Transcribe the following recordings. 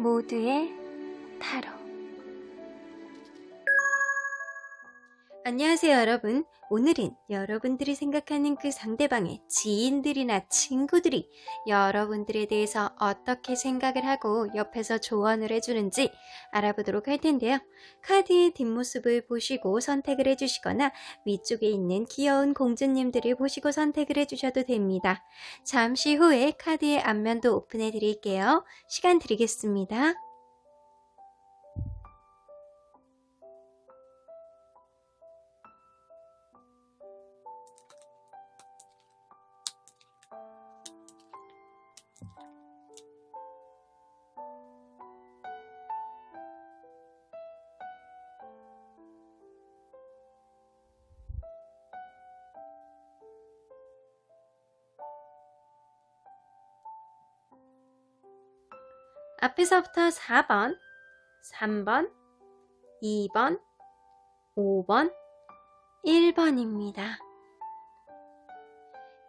모두의 타로. 안녕하세요 여러분. 오늘은 여러분들이 생각하는 그 상대방의 지인들이나 친구들이 여러분들에 대해서 어떻게 생각을 하고 옆에서 조언을 해주는지 알아보도록 할 텐데요. 카드의 뒷모습을 보시고 선택을 해주시거나 위쪽에 있는 귀여운 공주님들을 보시고 선택을 해주셔도 됩니다. 잠시 후에 카드의 앞면도 오픈해 드릴게요. 시간 드리겠습니다. 앞에서부터 4번, 3번, 2번, 5번, 1번입니다.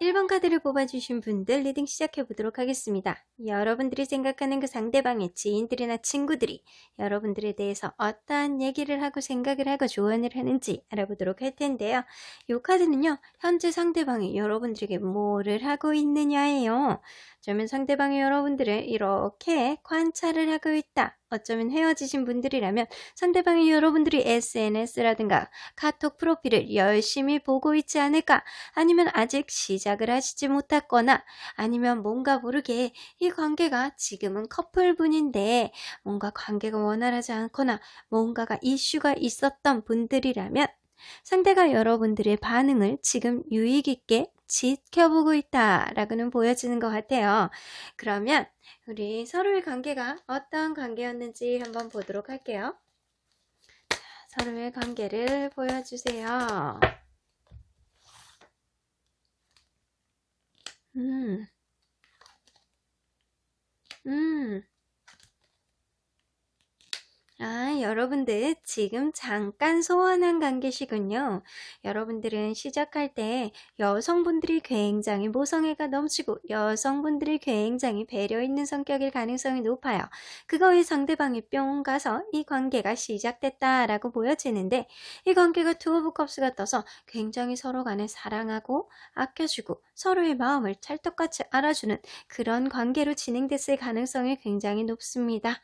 1번 카드를 뽑아주신 분들 리딩 시작해 보도록 하겠습니다. 여러분들이 생각하는 그 상대방의 지인들이나 친구들이 여러분들에 대해서 어떠한 얘기를 하고 생각을 하고 조언을 하는지 알아보도록 할 텐데요. 이 카드는요, 현재 상대방이 여러분들에게 뭐를 하고 있느냐예요. 어쩌면 상대방이 여러분들을 이렇게 관찰을 하고 있다. 어쩌면 헤어지신 분들이라면 상대방이 여러분들이 SNS라든가 카톡 프로필을 열심히 보고 있지 않을까? 아니면 아직 시작을 하시지 못했거나 아니면 뭔가 모르게 이 관계가 지금은 커플분인데 뭔가 관계가 원활하지 않거나 뭔가가 이슈가 있었던 분들이라면 상대가 여러분들의 반응을 지금 유의 깊게 지켜보고 있다라고는 보여지는 것 같아요. 그러면 우리 서로의 관계가 어떤 관계였는지 한번 보도록 할게요. 자, 서로의 관계를 보여주세요. 여러분들 지금 잠깐 소원한 관계시군요. 여러분들은 시작할 때 여성분들이 굉장히 모성애가 넘치고 여성분들이 굉장히 배려 있는 성격일 가능성이 높아요. 그거에 상대방이 뿅 가서 이 관계가 시작됐다라고 보여지는데 이 관계가 투 오브 컵스가 떠서 굉장히 서로 간에 사랑하고 아껴주고 서로의 마음을 찰떡같이 알아주는 그런 관계로 진행됐을 가능성이 굉장히 높습니다.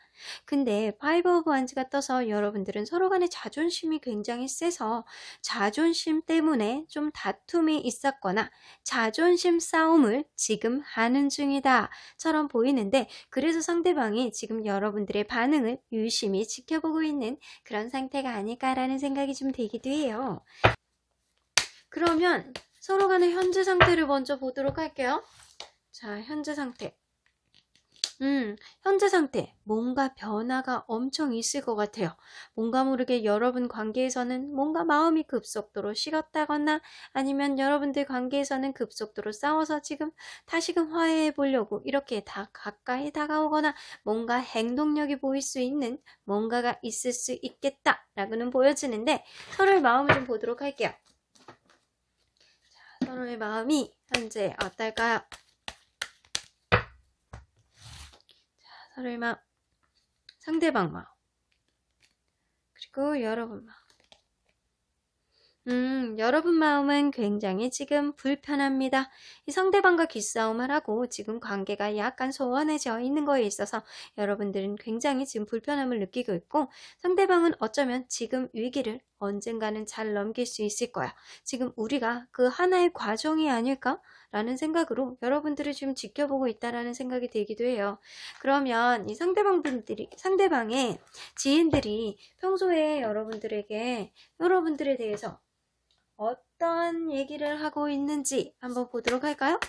근데 파이브 오브 원즈가 떠서 여러분들은 서로 간의 자존심이 굉장히 세서 자존심 때문에 좀 다툼이 있었거나 자존심 싸움을 지금 하는 중이다 처럼 보이는데 그래서 상대방이 지금 여러분들의 반응을 유심히 지켜보고 있는 그런 상태가 아닐까라는 생각이 좀 들기도 해요. 그러면 서로 간의 현재 상태를 먼저 보도록 할게요. 자, 현재 상태. 현재 상태 뭔가 변화가 엄청 있을 것 같아요. 뭔가 모르게 여러분 관계에서는 뭔가 마음이 급속도로 식었다거나 아니면 여러분들 관계에서는 급속도로 싸워서 지금 다시금 화해해 보려고 이렇게 다 가까이 다가오거나 뭔가 행동력이 보일 수 있는 뭔가가 있을 수 있겠다 라고는 보여지는데 서로의 마음을 좀 보도록 할게요. 자, 서로의 마음이 현재 어떨까요? 서로의 마음, 상대방 마음, 그리고 여러분 마음. 여러분 마음은 굉장히 지금 불편합니다. 이 상대방과 기싸움을 하고 지금 관계가 약간 소원해져 있는 거에 있어서 여러분들은 굉장히 지금 불편함을 느끼고 있고 상대방은 어쩌면 지금 위기를 언젠가는 잘 넘길 수 있을 거야. 지금 우리가 그 하나의 과정이 아닐까? 라는 생각으로 여러분들을 지금 지켜보고 있다라는 생각이 들기도 해요. 그러면 이 상대방의 지인들이 평소에 여러분들에 대해서 어떤 얘기를 하고 있는지 한번 보도록 할까요?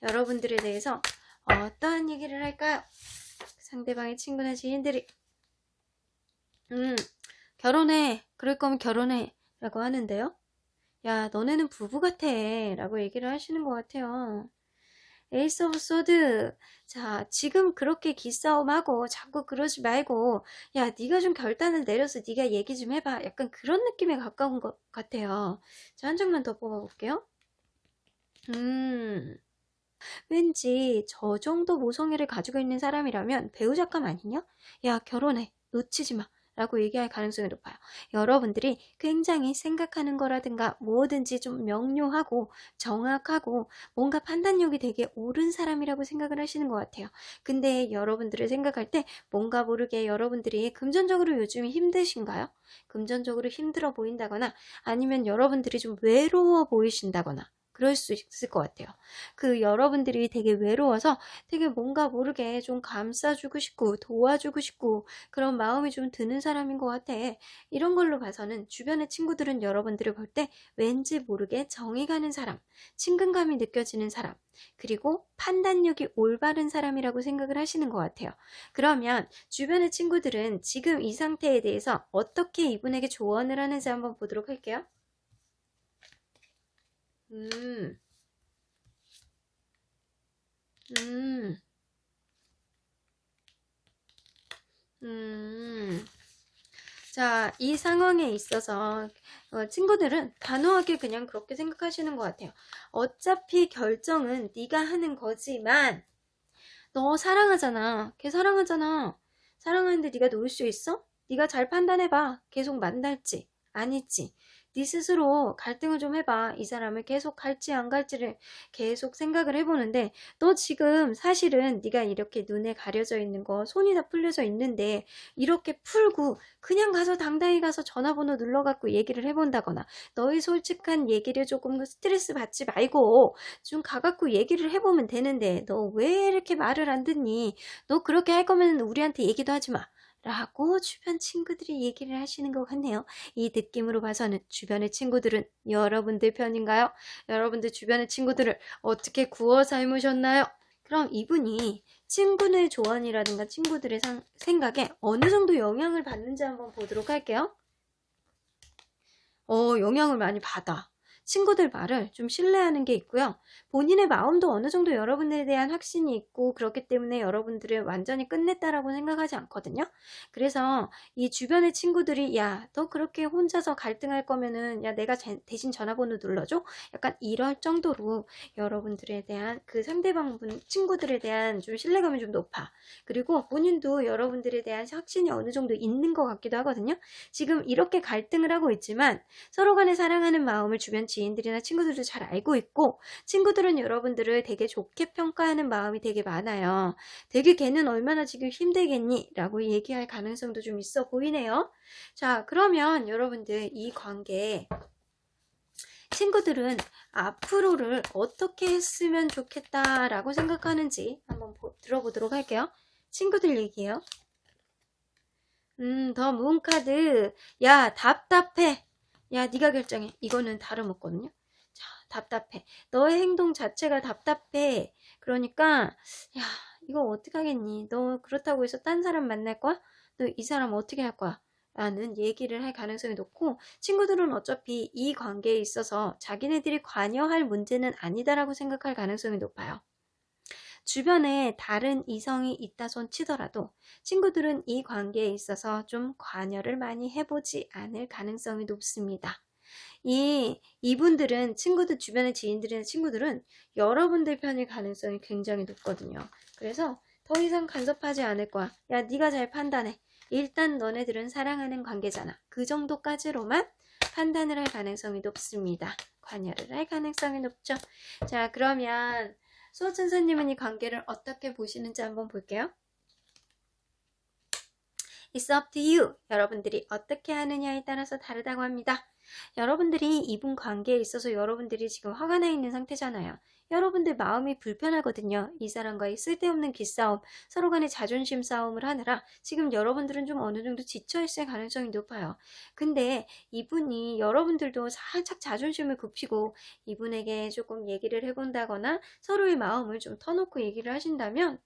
여러분들에 대해서 어떠한 얘기를 할까요? 상대방의 친구나 지인들이 결혼해. 그럴 거면 결혼해. 라고 하는데요. 야, 너네는 부부 같아. 라고 얘기를 하시는 것 같아요. 에이스 오브 소드. 자, 지금 그렇게 기싸움하고 자꾸 그러지 말고 야, 네가 좀 결단을 내려서 네가 얘기 좀 해봐. 약간 그런 느낌에 가까운 것 같아요. 자, 한 장만 더 뽑아볼게요. 왠지 저 정도 모성애를 가지고 있는 사람이라면 배우자감 아니냐? 야, 결혼해. 놓치지 마. 라고 얘기할 가능성이 높아요. 여러분들이 굉장히 생각하는 거라든가 뭐든지 좀 명료하고 정확하고 뭔가 판단력이 되게 옳은 사람이라고 생각을 하시는 것 같아요. 근데 여러분들을 생각할 때 뭔가 모르게 여러분들이 금전적으로 요즘 힘드신가요? 금전적으로 힘들어 보인다거나 아니면 여러분들이 좀 외로워 보이신다거나 그럴 수 있을 것 같아요. 그 여러분들이 되게 외로워서 되게 뭔가 모르게 좀 감싸주고 싶고 도와주고 싶고 그런 마음이 좀 드는 사람인 것 같아. 이런 걸로 봐서는 주변의 친구들은 여러분들을 볼 때 왠지 모르게 정이 가는 사람, 친근감이 느껴지는 사람, 그리고 판단력이 올바른 사람이라고 생각을 하시는 것 같아요. 그러면 주변의 친구들은 지금 이 상태에 대해서 어떻게 이분에게 조언을 하는지 한번 보도록 할게요. 음, 음, 음. 자, 이 상황에 있어서 친구들은 단호하게 그냥 그렇게 생각하시는 것 같아요. 어차피 결정은 네가 하는 거지만 너 사랑하잖아. 걔 사랑하잖아. 사랑하는데 네가 놓을 수 있어? 네가 잘 판단해봐. 계속 만날지 아닐지. 네 스스로 갈등을 좀 해봐. 이 사람을 계속 갈지 안 갈지를 계속 생각을 해보는데 너 지금 사실은 네가 이렇게 눈에 가려져 있는 거 손이 다 풀려져 있는데 이렇게 풀고 그냥 가서 당당히 가서 전화번호 눌러갖고 얘기를 해본다거나 너의 솔직한 얘기를 조금 스트레스 받지 말고 좀 가갖고 얘기를 해보면 되는데 너 왜 이렇게 말을 안 듣니? 너 그렇게 할 거면 우리한테 얘기도 하지 마. 라고 주변 친구들이 얘기를 하시는 것 같네요. 이 느낌으로 봐서는 주변의 친구들은 여러분들 편인가요? 여러분들 주변의 친구들을 어떻게 구워 삶으셨나요? 그럼 이분이 친구의 조언이라든가 친구들의 생각에 어느 정도 영향을 받는지 한번 보도록 할게요. 영향을 많이 받아. 친구들 말을 좀 신뢰하는 게 있고요. 본인의 마음도 어느 정도 여러분들에 대한 확신이 있고 그렇기 때문에 여러분들을 완전히 끝냈다라고 생각하지 않거든요. 그래서 이 주변의 친구들이 야, 너 그렇게 혼자서 갈등할 거면은 야, 내가 대신 전화번호 눌러줘? 약간 이럴 정도로 여러분들에 대한 그 상대방 친구들에 대한 좀 신뢰감이 좀 높아. 그리고 본인도 여러분들에 대한 확신이 어느 정도 있는 것 같기도 하거든요. 지금 이렇게 갈등을 하고 있지만 서로 간에 사랑하는 마음을 주변 지인들이나 친구들도 잘 알고 있고 친구들은 여러분들을 되게 좋게 평가하는 마음이 되게 많아요. 되게 걔는 얼마나 지금 힘들겠니? 라고 얘기할 가능성도 좀 있어 보이네요. 자, 그러면 여러분들 이 관계 친구들은 앞으로를 어떻게 했으면 좋겠다라고 생각하는지 한번 들어보도록 할게요. 친구들 얘기예요. 더 문카드. 야, 답답해. 야, 네가 결정해. 이거는 다름없거든요. 자, 답답해. 너의 행동 자체가 답답해. 그러니까 야, 이거 어떡하겠니? 너 그렇다고 해서 딴 사람 만날 거야? 너 이 사람 어떻게 할 거야? 라는 얘기를 할 가능성이 높고 친구들은 어차피 이 관계에 있어서 자기네들이 관여할 문제는 아니다라고 생각할 가능성이 높아요. 주변에 다른 이성이 있다 손 치더라도 친구들은 이 관계에 있어서 좀 관여를 많이 해보지 않을 가능성이 높습니다. 이분들은 친구들 주변의 지인들이나 친구들은 여러분들 편일 가능성이 굉장히 높거든요. 그래서 더 이상 간섭하지 않을 거야. 야, 네가 잘 판단해. 일단 너네들은 사랑하는 관계잖아. 그 정도까지로만 판단을 할 가능성이 높습니다. 관여를 할 가능성이 높죠. 자, 그러면 수호천사님은 이 관계를 어떻게 보시는지 한번 볼게요. It's up to you. 여러분들이 어떻게 하느냐에 따라서 다르다고 합니다. 여러분들이 이분 관계에 있어서 여러분들이 지금 화가 나 있는 상태잖아요. 여러분들 마음이 불편하거든요. 이 사람과의 쓸데없는 기싸움, 서로 간의 자존심 싸움을 하느라 지금 여러분들은 좀 어느 정도 지쳐있을 가능성이 높아요. 근데 이분이 여러분들도 살짝 자존심을 굽히고 이분에게 조금 얘기를 해본다거나 서로의 마음을 좀 터놓고 얘기를 하신다면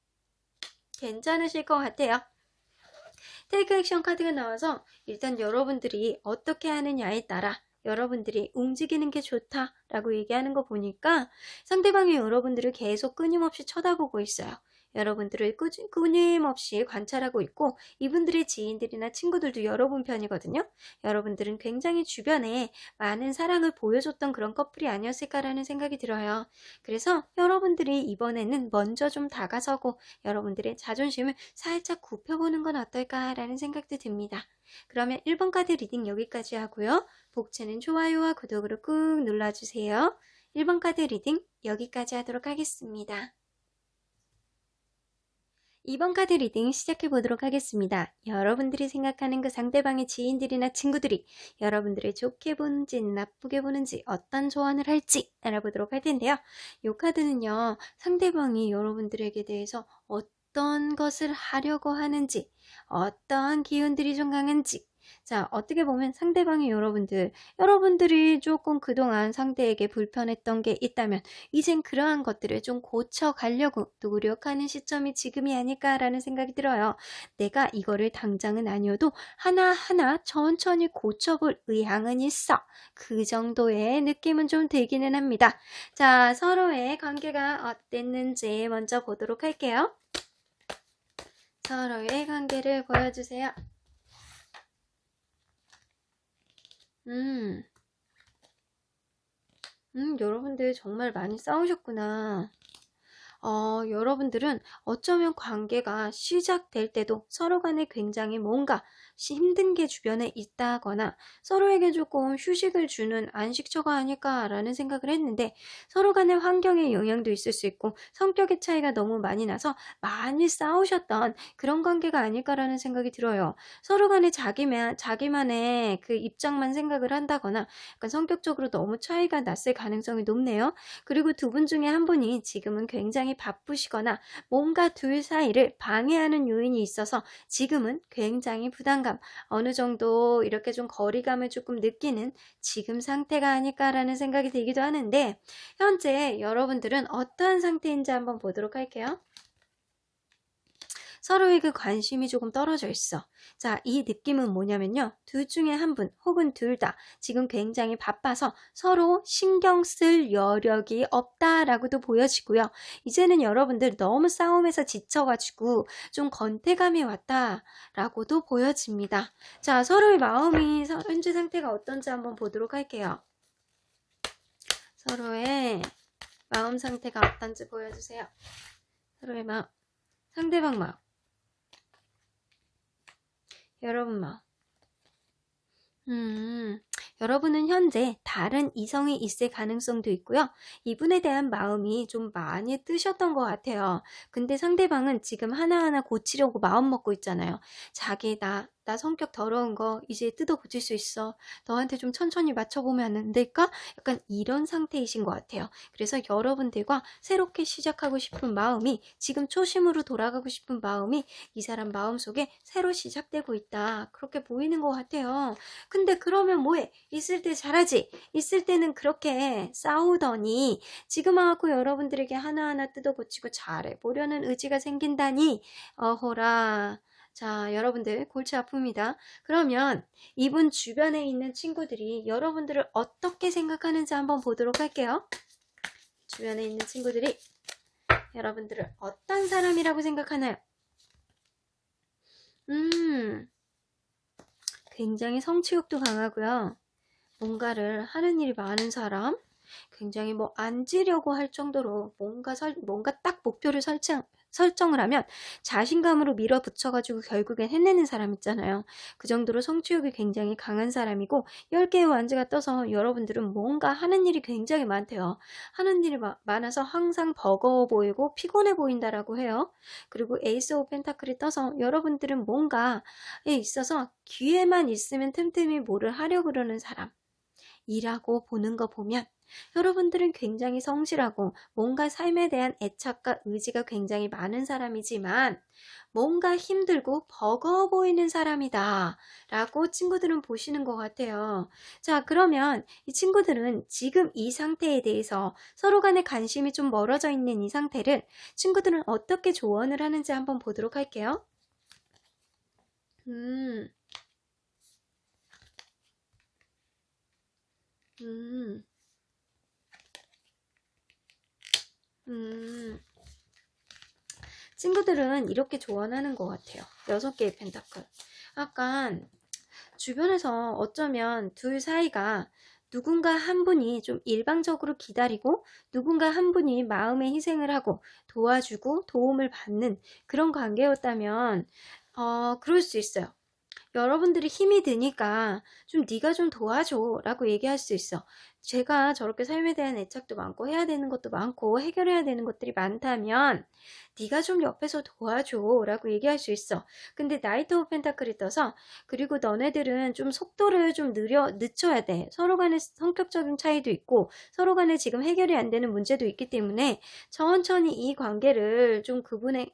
괜찮으실 것 같아요. 테이크 액션 카드가 나와서 일단 여러분들이 어떻게 하느냐에 따라 여러분들이 움직이는 게 좋다라고 얘기하는 거 보니까 상대방이 여러분들을 계속 끊임없이 쳐다보고 있어요. 여러분들을 끊임없이 관찰하고 있고 이분들의 지인들이나 친구들도 여러분 편이거든요. 여러분들은 굉장히 주변에 많은 사랑을 보여줬던 그런 커플이 아니었을까라는 생각이 들어요. 그래서 여러분들이 이번에는 먼저 좀 다가서고 여러분들의 자존심을 살짝 굽혀보는 건 어떨까라는 생각도 듭니다. 그러면 1번 카드 리딩 여기까지 하고요. 복채는 좋아요와 구독으로 꾹 눌러주세요. 1번 카드 리딩 여기까지 하도록 하겠습니다. 2번 카드 리딩 시작해 보도록 하겠습니다. 여러분들이 생각하는 그 상대방의 지인들이나 친구들이 여러분들을 좋게 보는지 나쁘게 보는지 어떤 조언을 할지 알아보도록 할 텐데요. 이 카드는요. 상대방이 여러분들에게 대해서 어떤 것을 하려고 하는지 어떠한 기운들이 좀 강한지 자, 어떻게 보면 상대방이 여러분들이 조금 그동안 상대에게 불편했던 게 있다면 이젠 그러한 것들을 좀 고쳐가려고 노력하는 시점이 지금이 아닐까라는 생각이 들어요. 내가 이거를 당장은 아니어도 하나하나 천천히 고쳐볼 의향은 있어. 그 정도의 느낌은 좀 들기는 합니다. 자, 서로의 관계가 어땠는지 먼저 보도록 할게요. 서로의 관계를 보여주세요. 여러분들 정말 많이 싸우셨구나. 여러분들은 어쩌면 관계가 시작될 때도 서로 간에 굉장히 뭔가 힘든 게 주변에 있다거나 서로에게 조금 휴식을 주는 안식처가 아닐까라는 생각을 했는데 서로 간의 환경의 영향도 있을 수 있고 성격의 차이가 너무 많이 나서 많이 싸우셨던 그런 관계가 아닐까라는 생각이 들어요. 서로 간에 자기만의 그 입장만 생각을 한다거나 약간 성격적으로 너무 차이가 났을 가능성이 높네요. 그리고 두 분 중에 한 분이 지금은 굉장히 바쁘시거나 뭔가 둘 사이를 방해하는 요인이 있어서 지금은 굉장히 부담감, 어느 정도 이렇게 좀 거리감을 조금 느끼는 지금 상태가 아닐까라는 생각이 들기도 하는데 현재 여러분들은 어떠한 상태인지 한번 보도록 할게요. 서로의 그 관심이 조금 떨어져 있어. 자, 이 느낌은 뭐냐면요. 둘 중에 한 분 혹은 둘 다 지금 굉장히 바빠서 서로 신경 쓸 여력이 없다라고도 보여지고요. 이제는 여러분들 너무 싸움에서 지쳐가지고 좀 건태감이 왔다라고도 보여집니다. 자, 서로의 마음이 현재 상태가 어떤지 한번 보도록 할게요. 서로의 마음 상태가 어떤지 보여주세요. 서로의 마음, 상대방 마음. 여러분 마음. 여러분은 현재 다른 이성이 있을 가능성도 있고요. 이분에 대한 마음이 좀 많이 뜨셨던 것 같아요. 근데 상대방은 지금 하나하나 고치려고 마음 먹고 있잖아요. 자기 나 성격 더러운 거 이제 뜯어 고칠 수 있어. 너한테 좀 천천히 맞춰보면 안 될까? 약간 이런 상태이신 것 같아요. 그래서 여러분들과 새롭게 시작하고 싶은 마음이 지금 초심으로 돌아가고 싶은 마음이 이 사람 마음속에 새로 시작되고 있다. 그렇게 보이는 것 같아요. 근데 그러면 뭐해? 있을 때 잘하지? 있을 때는 그렇게 싸우더니 지금 와갖고 여러분들에게 하나하나 뜯어고치고 잘해보려는 의지가 생긴다니 어호라. 자, 여러분들 골치 아픕니다. 그러면 이분 주변에 있는 친구들이 여러분들을 어떻게 생각하는지 한번 보도록 할게요. 주변에 있는 친구들이 여러분들을 어떤 사람이라고 생각하나요? 굉장히 성취욕도 강하고요. 뭔가를 하는 일이 많은 사람, 굉장히 뭐 앉으려고 할 정도로 뭔가 딱 목표를 설정을 하면 자신감으로 밀어붙여가지고 결국엔 해내는 사람 있잖아요. 그 정도로 성취욕이 굉장히 강한 사람이고 10개의 완즈가 떠서 여러분들은 뭔가 하는 일이 굉장히 많대요. 하는 일이 많아서 항상 버거워 보이고 피곤해 보인다라고 해요. 그리고 에이스 오브 펜타클이 떠서 여러분들은 뭔가에 있어서 기회만 있으면 틈틈이 뭐를 하려고 그러는 사람 이라고 보는 거 보면 여러분들은 굉장히 성실하고 뭔가 삶에 대한 애착과 의지가 굉장히 많은 사람이지만 뭔가 힘들고 버거워 보이는 사람이다 라고 친구들은 보시는 것 같아요. 자, 그러면 이 친구들은 지금 이 상태에 대해서 서로 간의 관심이 좀 멀어져 있는 이 상태를 친구들은 어떻게 조언을 하는지 한번 보도록 할게요. 친구들은 이렇게 조언하는 것 같아요. 6개의 펜타클. 약간 주변에서 어쩌면 둘 사이가 누군가 한 분이 좀 일방적으로 기다리고 누군가 한 분이 마음의 희생을 하고 도와주고 도움을 받는 그런 관계였다면 그럴 수 있어요. 여러분들이 힘이 드니까 좀 네가 좀 도와줘 라고 얘기할 수 있어. 제가 저렇게 삶에 대한 애착도 많고 해야 되는 것도 많고 해결해야 되는 것들이 많다면 네가 좀 옆에서 도와줘 라고 얘기할 수 있어. 근데 나이트 오브 펜타클이 떠서 그리고 너네들은 좀 속도를 좀 늦춰야 돼. 서로 간의 성격적인 차이도 있고 서로 간에 지금 해결이 안 되는 문제도 있기 때문에 천천히 이 관계를 좀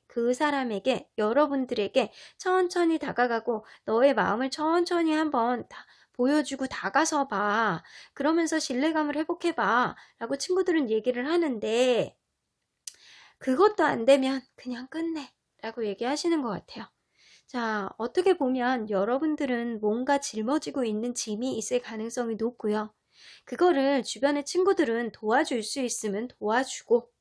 그 사람에게 여러분들에게 천천히 다가가고 너의 마음을 천천히 한번 보여주고 다가서 봐. 그러면서 신뢰감을 회복해 봐. 라고 친구들은 얘기를 하는데 그것도 안 되면 그냥 끝내. 라고 얘기하시는 것 같아요. 자, 어떻게 보면 여러분들은 뭔가 짊어지고 있는 짐이 있을 가능성이 높고요. 그거를 주변의 친구들은 도와줄 수 있으면 도와주고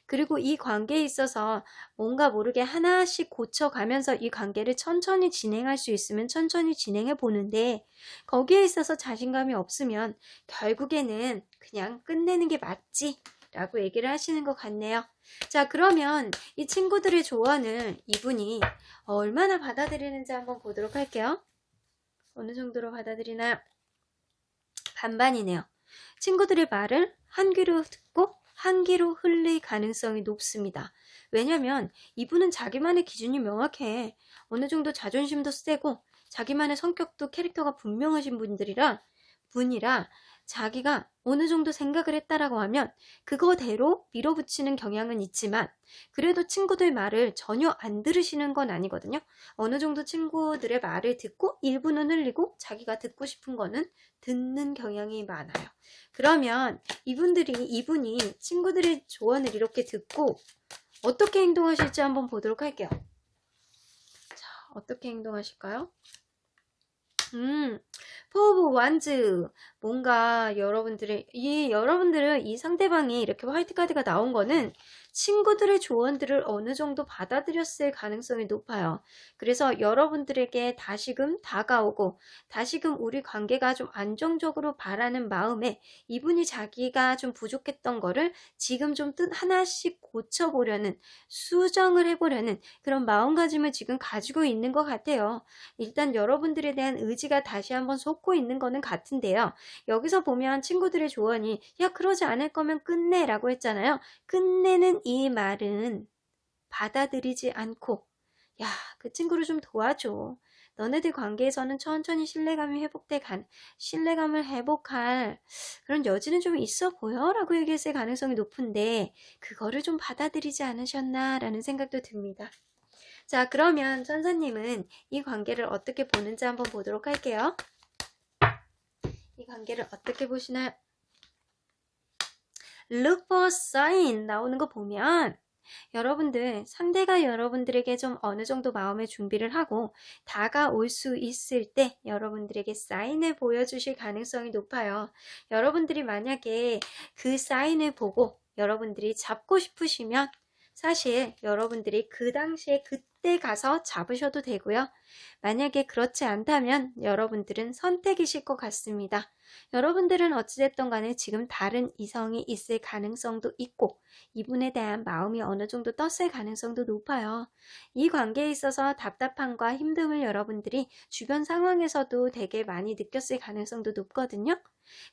그리고 이 관계에 있어서 뭔가 모르게 하나씩 고쳐가면서 이 관계를 천천히 진행할 수 있으면 천천히 진행해 보는데 거기에 있어서 자신감이 없으면 결국에는 그냥 끝내는 게 맞지 라고 얘기를 하시는 것 같네요. 자, 그러면 이 친구들의 조언을 이분이 얼마나 받아들이는지 한번 보도록 할게요. 어느 정도로 받아들이나요? 반반이네요. 친구들의 말을 한 귀로 듣고 한 귀로 흘릴 가능성이 높습니다. 왜냐면 이분은 자기만의 기준이 명확해. 어느 정도 자존심도 세고 자기만의 성격도 캐릭터가 분명하신 분이라 자기가 어느 정도 생각을 했다라고 하면 그거대로 밀어붙이는 경향은 있지만 그래도 친구들 말을 전혀 안 들으시는 건 아니거든요. 어느 정도 친구들의 말을 듣고 일부는 흘리고 자기가 듣고 싶은 거는 듣는 경향이 많아요. 그러면 이분이 친구들의 조언을 이렇게 듣고 어떻게 행동하실지 한번 보도록 할게요. 자, 어떻게 행동하실까요? 포브 완즈 뭔가 여러분들은 이 상대방이 이렇게 화이트 카드가 나온 거는 친구들의 조언들을 어느 정도 받아들였을 가능성이 높아요. 그래서 여러분들에게 다시금 다가오고 다시금 우리 관계가 좀 안정적으로 바라는 마음에 이분이 자기가 좀 부족했던 거를 지금 좀 하나씩 고쳐보려는 수정을 해보려는 그런 마음가짐을 지금 가지고 있는 것 같아요. 일단 여러분들에 대한 의지가 다시 한번 솟고 있는 거는 같은데요. 여기서 보면 친구들의 조언이 야 그러지 않을 거면 끝내 라고 했잖아요. 끝내는 이 말은 받아들이지 않고 야 그 친구를 좀 도와줘. 너네들 관계에서는 천천히 신뢰감을 회복할 그런 여지는 좀 있어 보여 라고 얘기했을 가능성이 높은데 그거를 좀 받아들이지 않으셨나 라는 생각도 듭니다. 자, 그러면 천사님은 이 관계를 어떻게 보는지 한번 보도록 할게요. 이 관계를 어떻게 보시나요? Look for sign 나오는 거 보면 여러분들 상대가 여러분들에게 좀 어느 정도 마음의 준비를 하고 다가올 수 있을 때 여러분들에게 사인을 보여주실 가능성이 높아요. 여러분들이 만약에 그 사인을 보고 여러분들이 잡고 싶으시면 사실 여러분들이 그 당시에 그때 가서 잡으셔도 되고요. 만약에 그렇지 않다면 여러분들은 선택이실 것 같습니다. 여러분들은 어찌됐든 간에 지금 다른 이성이 있을 가능성도 있고 이분에 대한 마음이 어느 정도 떴을 가능성도 높아요. 이 관계에 있어서 답답함과 힘듦을 여러분들이 주변 상황에서도 되게 많이 느꼈을 가능성도 높거든요.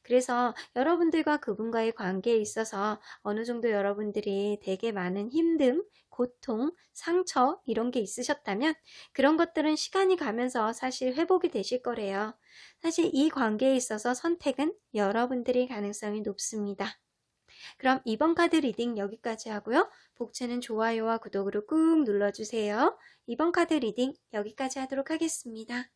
그래서 여러분들과 그분과의 관계에 있어서 어느 정도 여러분들이 되게 많은 힘듦, 고통, 상처 이런 게 있으셨다면 그런 것들은 시간이 가면서 사실 회복이 되실 거래요. 사실 이 관계에 있어서 선택은 여러분들의 가능성이 높습니다. 그럼 이번 카드 리딩 여기까지 하고요. 복채는 좋아요와 구독으로 꾹 눌러주세요. 이번 카드 리딩 여기까지 하도록 하겠습니다.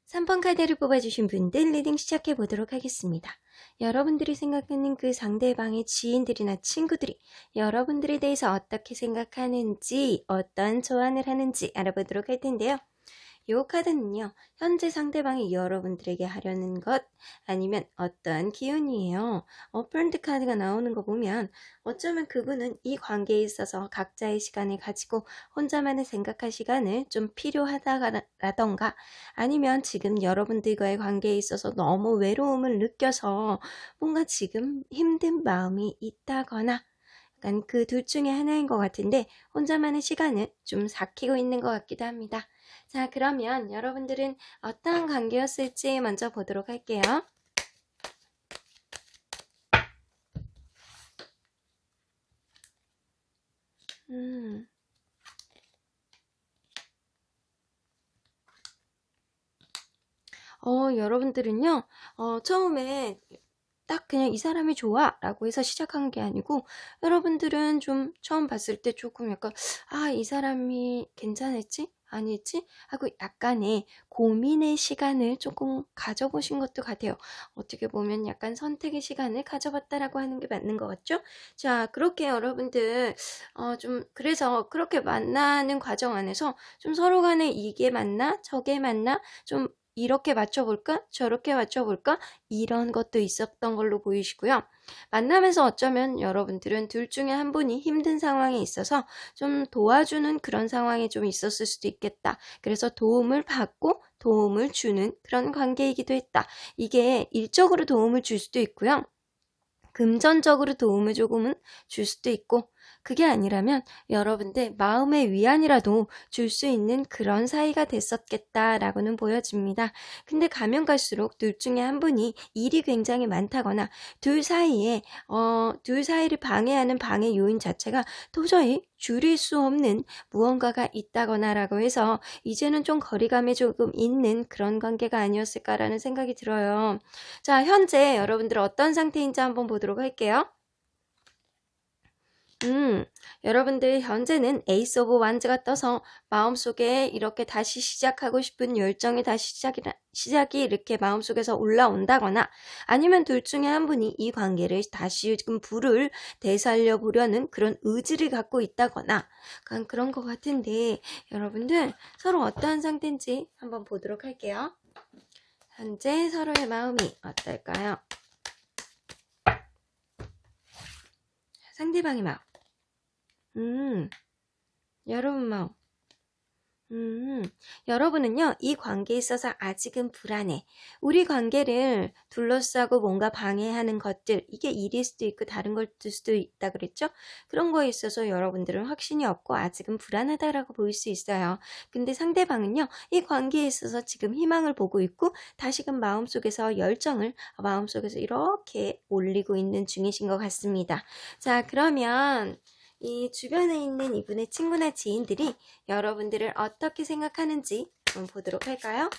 3번 카드를 뽑아주신 분들 리딩 시작해 보도록 하겠습니다. 여러분들이 생각하는 그 상대방의 지인들이나 친구들이 여러분들에 대해서 어떻게 생각하는지 어떤 조언을 하는지 알아보도록 할 텐데요. 이 카드는요, 현재 상대방이 여러분들에게 하려는 것 아니면 어떠한 기운이에요. 프렌드 카드가 나오는 거 보면 어쩌면 그분은 이 관계에 있어서 각자의 시간을 가지고 혼자만의 생각할 시간을 좀 필요하다라던가 아니면 지금 여러분들과의 관계에 있어서 너무 외로움을 느껴서 뭔가 지금 힘든 마음이 있다거나 약간 그 둘 중에 하나인 것 같은데 혼자만의 시간을 좀 삭히고 있는 것 같기도 합니다. 자, 그러면 여러분들은 어떠한 관계였을지 먼저 보도록 할게요. 여러분들은요, 처음에 딱 그냥 이 사람이 좋아 라고 해서 시작한 게 아니고 여러분들은 좀 처음 봤을 때 조금 약간 이 사람이 괜찮을지 아닐지 하고 약간의 고민의 시간을 조금 가져보신 것도 같아요. 어떻게 보면 약간 선택의 시간을 가져봤다라고 하는 게 맞는 것 같죠? 자, 그렇게 여러분들 좀 그래서 그렇게 만나는 과정 안에서 좀 서로 간에 이게 맞나 저게 맞나 좀 이렇게 맞춰볼까 저렇게 맞춰볼까 이런 것도 있었던 걸로 보이시고요. 만나면서 어쩌면 여러분들은 둘 중에 한 분이 힘든 상황에 있어서 좀 도와주는 그런 상황이 좀 있었을 수도 있겠다. 그래서 도움을 받고 도움을 주는 그런 관계이기도 했다. 이게 일적으로 도움을 줄 수도 있고요. 금전적으로 도움을 조금은 줄 수도 있고 그게 아니라면 여러분들 마음의 위안이라도 줄 수 있는 그런 사이가 됐었겠다라고는 보여집니다. 근데 가면 갈수록 둘 중에 한 분이 일이 굉장히 많다거나 둘 사이를 방해하는 방해 요인 자체가 도저히 줄일 수 없는 무언가가 있다거나라고 해서 이제는 좀 거리감이 조금 있는 그런 관계가 아니었을까라는 생각이 들어요. 자, 현재 여러분들 어떤 상태인지 한번 보도록 할게요. 여러분들 현재는 에이스 오브 완즈가 떠서 마음속에 이렇게 다시 시작하고 싶은 열정이 다시 시작이 이렇게 마음속에서 올라온다거나 아니면 둘 중에 한 분이 이 관계를 다시 지금 불을 되살려 보려는 그런 의지를 갖고 있다거나 그런 것 같은데 여러분들 서로 어떠한 상태인지 한번 보도록 할게요. 현재 서로의 마음이 어떨까요? 상대방의 마음. 여러분 마음. 여러분은요, 이 관계에 있어서 아직은 불안해. 우리 관계를 둘러싸고 뭔가 방해하는 것들, 이게 일일 수도 있고 다른 것일 수도 있다 그랬죠? 그런 거에 있어서 여러분들은 확신이 없고 아직은 불안하다라고 보일 수 있어요. 근데 상대방은요, 이 관계에 있어서 지금 희망을 보고 있고 다시금 마음속에서 열정을 마음속에서 이렇게 올리고 있는 중이신 것 같습니다. 자, 그러면 이 주변에 있는 이분의 친구나 지인들이 여러분들을 어떻게 생각하는지 한번 보도록 할까요?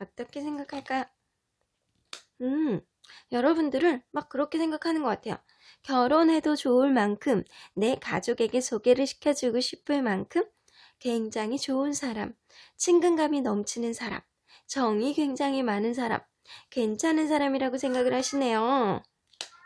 어떻게 생각할까요? 여러분들을 막 그렇게 생각하는 것 같아요. 결혼해도 좋을 만큼 내 가족에게 소개를 시켜주고 싶을 만큼 굉장히 좋은 사람, 친근감이 넘치는 사람, 정이 굉장히 많은 사람, 괜찮은 사람이라고 생각을 하시네요.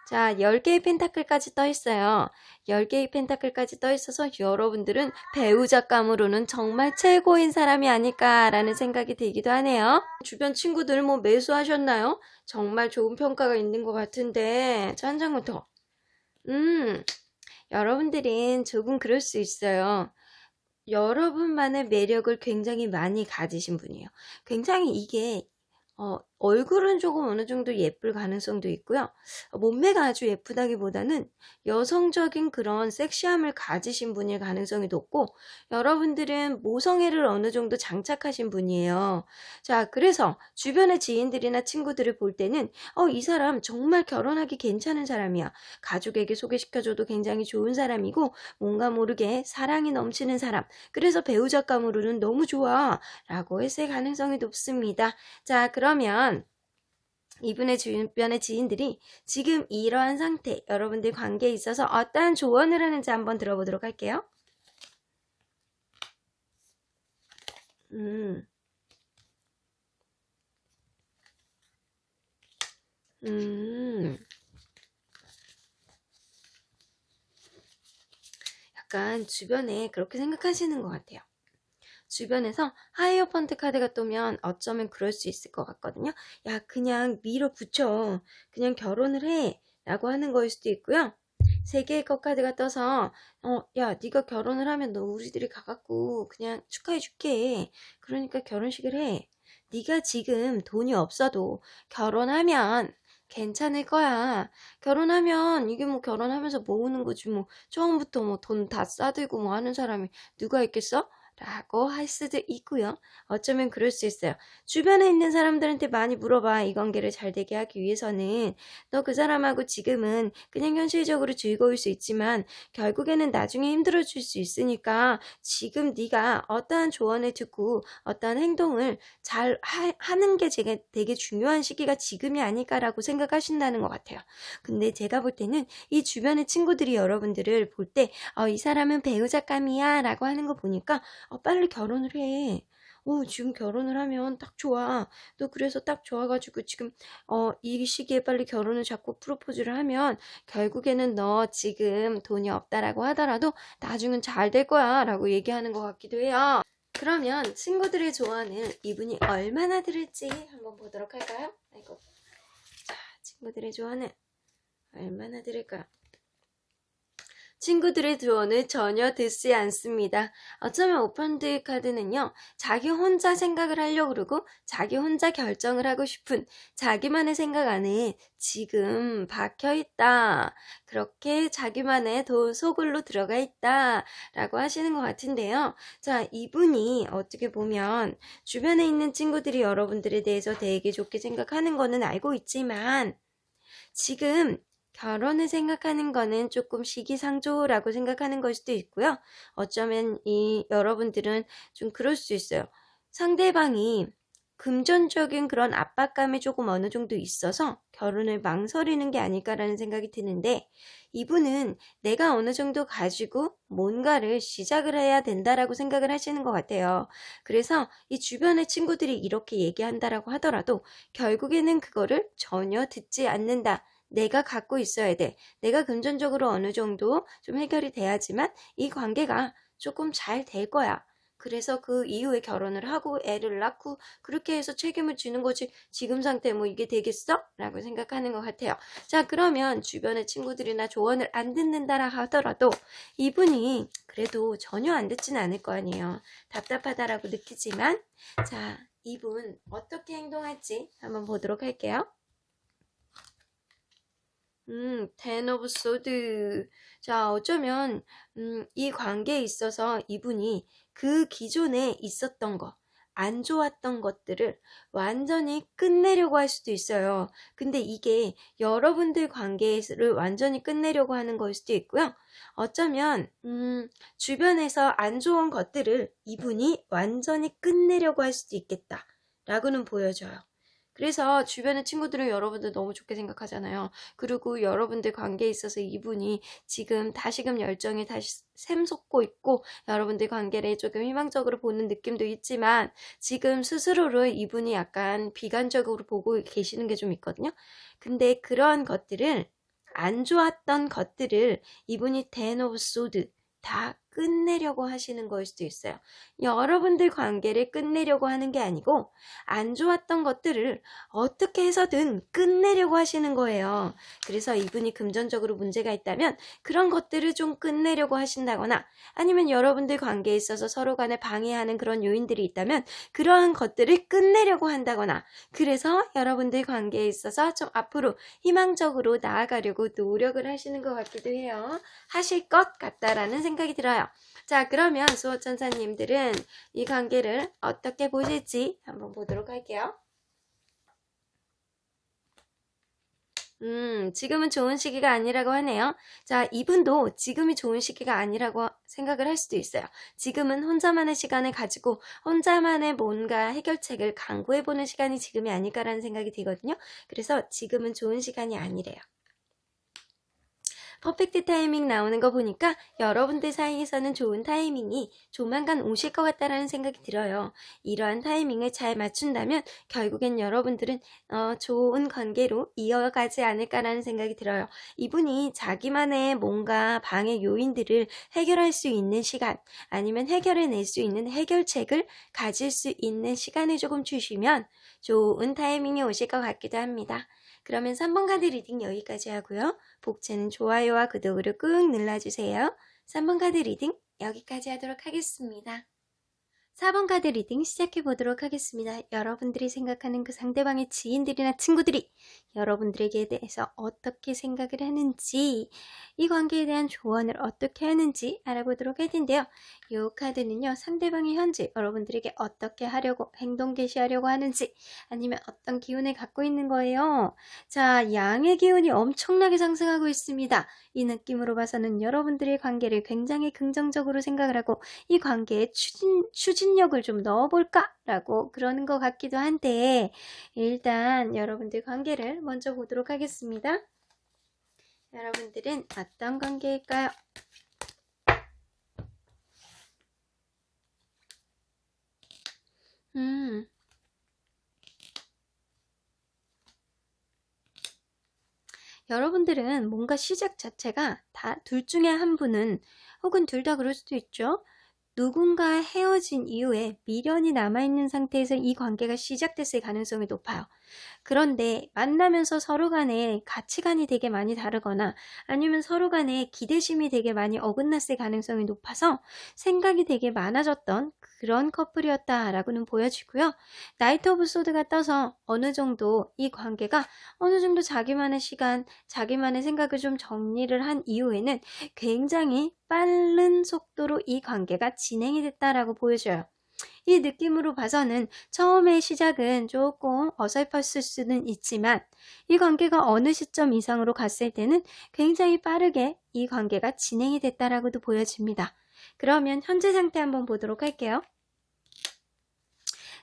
자, 10개의 펜타클까지 떠 있어요. 10개의 펜타클까지 떠 있어서 여러분들은 배우자감으로는 정말 최고인 사람이 아닐까라는 생각이 들기도 하네요. 주변 친구들 뭐 매수하셨나요? 정말 좋은 평가가 있는 것 같은데. 자, 한 장만 더. 여러분들은 조금 그럴 수 있어요. 여러분만의 매력을 굉장히 많이 가지신 분이에요. 굉장히 이게 얼굴은 조금 어느 정도 예쁠 가능성도 있고요. 몸매가 아주 예쁘다기보다는 여성적인 그런 섹시함을 가지신 분일 가능성이 높고 여러분들은 모성애를 어느 정도 장착하신 분이에요. 자, 그래서 주변의 지인들이나 친구들을 볼 때는 이 사람 정말 결혼하기 괜찮은 사람이야. 가족에게 소개시켜줘도 굉장히 좋은 사람이고 뭔가 모르게 사랑이 넘치는 사람. 그래서 배우자감으로는 너무 좋아 라고 했을 가능성이 높습니다. 자, 그러면 이분의 주변의 지인들이 지금 이러한 상태, 여러분들 관계에 있어서 어떠한 조언을 하는지 한번 들어보도록 할게요. 약간 주변에 그렇게 생각하시는 것 같아요. 주변에서 하이어펀트 카드가 뜨면 어쩌면 그럴 수 있을 것 같거든요. 야, 그냥 밀어붙여. 그냥 결혼을 해. 라고 하는 거일 수도 있고요. 세 개의 컵 카드가 떠서 야, 네가 결혼을 하면 너 우리들이 가갖고 그냥 축하해 줄게. 그러니까 결혼식을 해. 네가 지금 돈이 없어도 결혼하면 괜찮을 거야. 결혼하면 이게 뭐 결혼하면서 모으는 거지 뭐 처음부터 뭐 돈 다 싸들고 뭐 하는 사람이 누가 있겠어? 라고 할 수도 있고요. 어쩌면 그럴 수 있어요. 주변에 있는 사람들한테 많이 물어봐. 이 관계를 잘 되게 하기 위해서는 너 그 사람하고 지금은 그냥 현실적으로 즐거울 수 있지만 결국에는 나중에 힘들어질 수 있으니까 지금 네가 어떠한 조언을 듣고 어떠한 행동을 잘 하는 게 되게 중요한 시기가 지금이 아닐까라고 생각하신다는 것 같아요. 근데 제가 볼 때는 이 주변의 친구들이 여러분들을 볼 때 이 사람은 배우자감이야 라고 하는 거 보니까 빨리 결혼을 해. 지금 결혼을 하면 딱 좋아. 너 그래서 딱 좋아가지고 지금 이 시기에 빨리 결혼을 잡고 프로포즈를 하면 결국에는 너 지금 돈이 없다라고 하더라도 나중은 잘 될 거야 라고 얘기하는 것 같기도 해요. 그러면 친구들의 조언을 이분이 얼마나 들을지 한번 보도록 할까요? 아이고. 자, 친구들의 조언을 얼마나 들을까요? 친구들의 조언을 전혀 듣지 않습니다. 어쩌면 오펀드 카드는요, 자기 혼자 생각을 하려고 그러고 자기 혼자 결정을 하고 싶은 자기만의 생각 안에 지금 박혀있다. 그렇게 자기만의 속을로 들어가 있다. 라고 하시는 것 같은데요. 자, 이분이 어떻게 보면 주변에 있는 친구들이 여러분들에 대해서 되게 좋게 생각하는 거는 알고 있지만 지금 결혼을 생각하는 거는 조금 시기상조라고 생각하는 걸 수도 있고요. 어쩌면 여러분들은 좀 그럴 수 있어요. 상대방이 금전적인 그런 압박감이 조금 어느 정도 있어서 결혼을 망설이는 게 아닐까라는 생각이 드는데 이분은 내가 어느 정도 가지고 뭔가를 시작을 해야 된다라고 생각을 하시는 것 같아요. 그래서 이 주변의 친구들이 이렇게 얘기한다라고 하더라도 결국에는 그거를 전혀 듣지 않는다. 내가 갖고 있어야 돼. 내가 금전적으로 어느 정도 좀 해결이 돼야지만 이 관계가 조금 잘 될 거야. 그래서 그 이후에 결혼을 하고 애를 낳고 그렇게 해서 책임을 지는 거지 지금 상태 뭐 이게 되겠어? 라고 생각하는 것 같아요. 자, 그러면 주변의 친구들이나 조언을 안 듣는다라 하더라도 이분이 그래도 전혀 안 듣진 않을 거 아니에요. 답답하다라고 느끼지만 자, 이분 어떻게 행동할지 한번 보도록 할게요. 텐 오브 소드. 자, 어쩌면, 이 관계에 있어서 이분이 그 기존에 있었던 거, 안 좋았던 것들을 완전히 끝내려고 할 수도 있어요. 근데 이게 여러분들 관계를 완전히 끝내려고 하는 걸 수도 있고요. 어쩌면, 주변에서 안 좋은 것들을 이분이 완전히 끝내려고 할 수도 있겠다. 라고는 보여져요. 그래서 주변의 친구들은 여러분들 너무 좋게 생각하잖아요. 그리고 여러분들 관계에 있어서 이분이 지금 다시금 열정이 다시 샘솟고 있고 여러분들 관계를 조금 희망적으로 보는 느낌도 있지만 지금 스스로를 이분이 약간 비관적으로 보고 계시는 게 좀 있거든요. 근데 그러한 것들을 안 좋았던 것들을 이분이 텐 오브 소드 다 끝내려고 하시는 걸 수도 있어요. 여러분들 관계를 끝내려고 하는 게 아니고 안 좋았던 것들을 어떻게 해서든 끝내려고 하시는 거예요. 그래서 이분이 금전적으로 문제가 있다면 그런 것들을 좀 끝내려고 하신다거나 아니면 여러분들 관계에 있어서 서로 간에 방해하는 그런 요인들이 있다면 그러한 것들을 끝내려고 한다거나 그래서 여러분들 관계에 있어서 좀 앞으로 희망적으로 나아가려고 노력을 하시는 것 같기도 해요. 하실 것 같다라는 생각이 들어요. 자, 그러면 수호천사님들은 이 관계를 어떻게 보실지 한번 보도록 할게요. 지금은 좋은 시기가 아니라고 하네요. 자, 이분도 지금이 좋은 시기가 아니라고 생각을 할 수도 있어요. 지금은 혼자만의 시간을 가지고 혼자만의 뭔가 해결책을 강구해보는 시간이 지금이 아닐까라는 생각이 들거든요. 그래서 지금은 좋은 시간이 아니래요. 퍼펙트 타이밍 나오는 거 보니까 여러분들 사이에서는 좋은 타이밍이 조만간 오실 것 같다라는 생각이 들어요. 이러한 타이밍을 잘 맞춘다면 결국엔 여러분들은 좋은 관계로 이어가지 않을까라는 생각이 들어요. 이분이 자기만의 뭔가 방해 요인들을 해결할 수 있는 시간, 아니면 해결해낼 수 있는 해결책을 가질 수 있는 시간을 조금 주시면 좋은 타이밍이 오실 것 같기도 합니다. 그러면 3번 카드 리딩 여기까지 하고요. 복채는 좋아요와 구독으로 꾹 눌러주세요. 3번 카드 리딩 여기까지 하도록 하겠습니다. 4번 카드 리딩 시작해 보도록 하겠습니다. 여러분들이 생각하는 그 상대방의 지인들이나 친구들이 여러분들에게 대해서 어떻게 생각을 하는지, 이 관계에 대한 조언을 어떻게 하는지 알아보도록 할 텐데요. 이 카드는요, 상대방이 현재 여러분들에게 어떻게 하려고 행동 개시하려고 하는지, 아니면 어떤 기운을 갖고 있는 거예요. 자, 양의 기운이 엄청나게 상승하고 있습니다. 이 느낌으로 봐서는 여러분들의 관계를 굉장히 긍정적으로 생각을 하고 이 관계에 추진력을 좀 넣어볼까? 라고 그러는 것 같기도 한데, 일단 여러분들 관계를 먼저 보도록 하겠습니다. 여러분들은 어떤 관계일까요? 여러분들은 뭔가 시작 자체가 다 둘 중에 한 분은, 혹은 둘 다 그럴 수도 있죠. 누군가 헤어진 이후에 미련이 남아있는 상태에서 이 관계가 시작됐을 가능성이 높아요. 그런데 만나면서 서로 간에 가치관이 되게 많이 다르거나 아니면 서로 간에 기대심이 되게 많이 어긋났을 가능성이 높아서 생각이 되게 많아졌던 그런 커플이었다라고는 보여지고요. 나이트 오브 소드가 떠서 어느 정도 이 관계가 어느 정도 자기만의 시간, 자기만의 생각을 좀 정리를 한 이후에는 굉장히 빠른 속도로 이 관계가 진행이 됐다라고 보여져요. 이 느낌으로 봐서는 처음의 시작은 조금 어설펐을 수는 있지만 이 관계가 어느 시점 이상으로 갔을 때는 굉장히 빠르게 이 관계가 진행이 됐다라고도 보여집니다. 그러면 현재 상태 한번 보도록 할게요.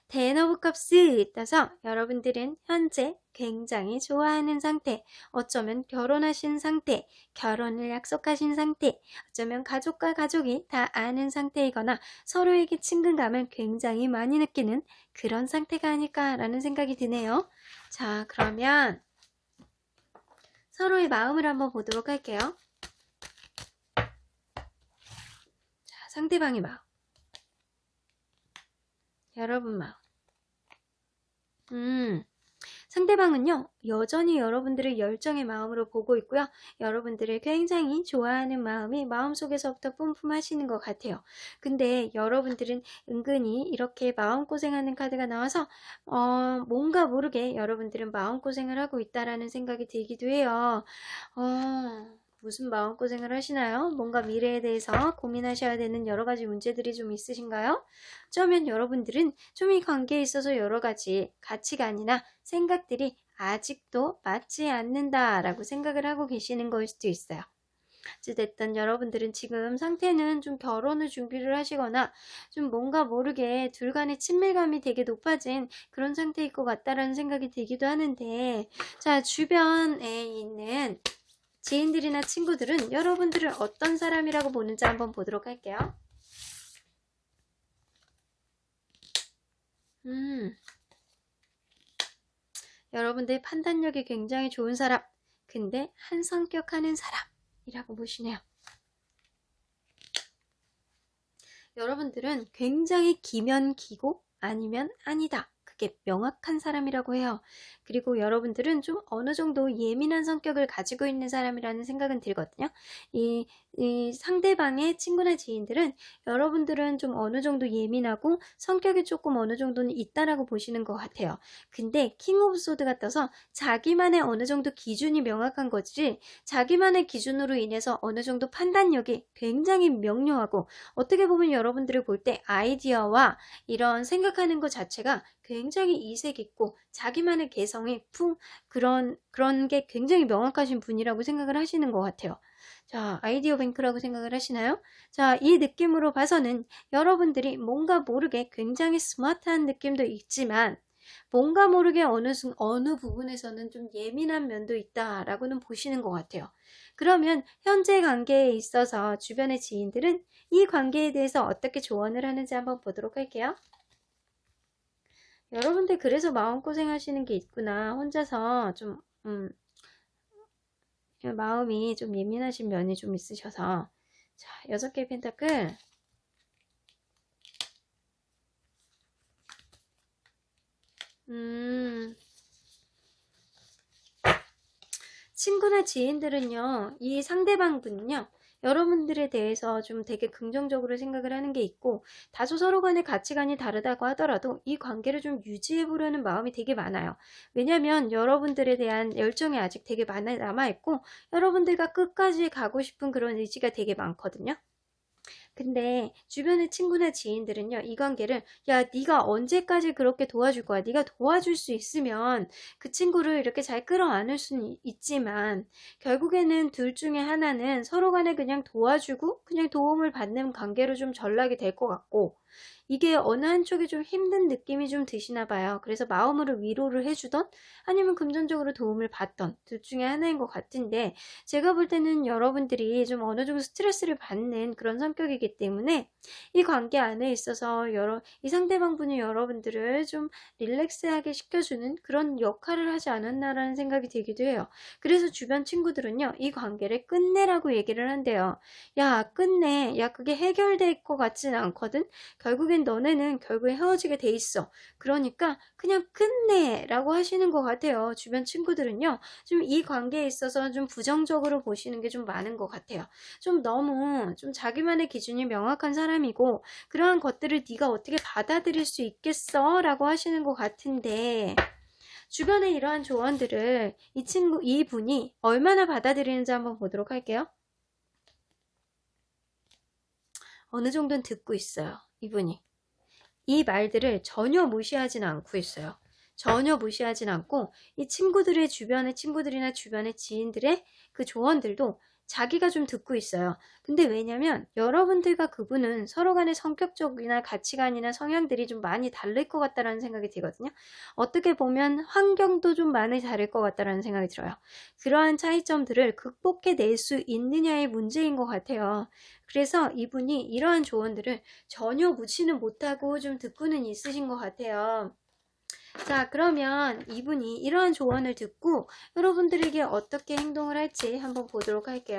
텐 오브 컵스 떠서 여러분들은 현재 굉장히 좋아하는 상태, 어쩌면 결혼하신 상태, 결혼을 약속하신 상태, 어쩌면 가족과 가족이 다 아는 상태이거나 서로에게 친근감을 굉장히 많이 느끼는 그런 상태가 아닐까라는 생각이 드네요. 자, 그러면 서로의 마음을 한번 보도록 할게요. 자, 상대방의 마음, 여러분 마음. 상대방은요, 여전히 여러분들을 열정의 마음으로 보고 있고요. 여러분들을 굉장히 좋아하는 마음이 마음속에서부터 뿜뿜하시는 것 같아요. 근데 여러분들은 은근히 이렇게 마음고생하는 카드가 나와서 뭔가 모르게 여러분들은 마음고생을 하고 있다라는 생각이 들기도 해요. 무슨 마음고생을 하시나요? 뭔가 미래에 대해서 고민하셔야 되는 여러 가지 문제들이 좀 있으신가요? 어쩌면 여러분들은 좀 이 관계에 있어서 여러 가지 가치관이나 생각들이 아직도 맞지 않는다라고 생각을 하고 계시는 거일 수도 있어요. 어찌됐든 여러분들은 지금 상태는 좀 결혼을 준비를 하시거나 좀 뭔가 모르게 둘 간의 친밀감이 되게 높아진 그런 상태일 것 같다라는 생각이 들기도 하는데, 자, 주변에 있는 지인들이나 친구들은 여러분들을 어떤 사람이라고 보는지 한번 보도록 할게요. 여러분들 판단력이 굉장히 좋은 사람, 근데 한 성격 하는 사람이라고 보시네요. 여러분들은 굉장히 기면 기고 아니면 아니다, 그게 명확한 사람이라고 해요. 그리고 여러분들은 좀 어느 정도 예민한 성격을 가지고 있는 사람이라는 생각은 들거든요. 이 상대방의 친구나 지인들은 여러분들은 좀 어느 정도 예민하고 성격이 조금 어느 정도는 있다라고 보시는 것 같아요. 근데 킹 오브 소드가 떠서 자기만의 어느 정도 기준이 명확한 거지, 자기만의 기준으로 인해서 어느 정도 판단력이 굉장히 명료하고, 어떻게 보면 여러분들을 볼 때 아이디어와 이런 생각하는 것 자체가 굉장히 이색 있고 자기만의 개성이 그런 게 굉장히 명확하신 분이라고 생각을 하시는 것 같아요. 자, 아이디어 뱅크라고 생각을 하시나요? 자, 이 느낌으로 봐서는 여러분들이 뭔가 모르게 굉장히 스마트한 느낌도 있지만 뭔가 모르게 어느 부분에서는 좀 예민한 면도 있다라고는 보시는 것 같아요. 그러면 현재 관계에 있어서 주변의 지인들은 이 관계에 대해서 어떻게 조언을 하는지 한번 보도록 할게요. 여러분들 그래서 마음고생 하시는 게 있구나. 혼자서 좀 마음이 좀 예민하신 면이 좀 있으셔서. 자, 6개의 펜타클. 친구나 지인들은요, 이 상대방분은요, 여러분들에 대해서 좀 되게 긍정적으로 생각을 하는 게 있고, 다소 서로 간의 가치관이 다르다고 하더라도 이 관계를 좀 유지해 보려는 마음이 되게 많아요. 왜냐면 여러분들에 대한 열정이 아직 되게 많이 남아있고, 여러분들과 끝까지 가고 싶은 그런 의지가 되게 많거든요. 근데 주변의 친구나 지인들은요, 이 관계를 야, 네가 언제까지 그렇게 도와줄 거야? 네가 도와줄 수 있으면 그 친구를 이렇게 잘 끌어안을 수는 있지만 결국에는 둘 중에 하나는 서로 간에 그냥 도와주고 그냥 도움을 받는 관계로 좀 전락이 될 것 같고, 이게 어느 한쪽이 좀 힘든 느낌이 좀 드시나 봐요. 그래서 마음으로 위로를 해주던 아니면 금전적으로 도움을 받던 둘 중에 하나인 것 같은데, 제가 볼 때는 여러분들이 좀 어느 정도 스트레스를 받는 그런 성격이기 때문에 이 관계 안에 있어서 이 상대방분이 여러분들을 좀 릴렉스하게 시켜주는 그런 역할을 하지 않았나라는 생각이 들기도 해요. 그래서 주변 친구들은요, 이 관계를 끝내라고 얘기를 한대요. 야, 끝내. 야, 그게 해결될 것 같지는 않거든. 결국엔 너네는 결국에 헤어지게 돼 있어. 그러니까 그냥 끝내 라고 하시는 것 같아요. 주변 친구들은요, 좀 이 관계에 있어서 좀 부정적으로 보시는 게 좀 많은 것 같아요. 좀 너무 좀 자기만의 기준이 명확한 사람이고, 그러한 것들을 네가 어떻게 받아들일 수 있겠어? 라고 하시는 것 같은데, 주변의 이러한 조언들을 이분이 얼마나 받아들이는지 한번 보도록 할게요. 어느 정도는 듣고 있어요, 이분이. 이 말들을 전혀 무시하지는 않고 있어요. 전혀 무시하진 않고 이 친구들의 주변의 친구들이나 주변의 지인들의 그 조언들도 자기가 좀 듣고 있어요. 근데 왜냐면 여러분들과 그분은 서로 간의 성격적이나 가치관이나 성향들이 좀 많이 다를 것 같다라는 생각이 들거든요. 어떻게 보면 환경도 좀 많이 다를 것 같다라는 생각이 들어요. 그러한 차이점들을 극복해낼 수 있느냐의 문제인 것 같아요. 그래서 이분이 이러한 조언들을 전혀 무시는 못하고 좀 듣고는 있으신 것 같아요. 자, 그러면 이분이 이러한 조언을 듣고 여러분들에게 어떻게 행동을 할지 한번 보도록 할게요.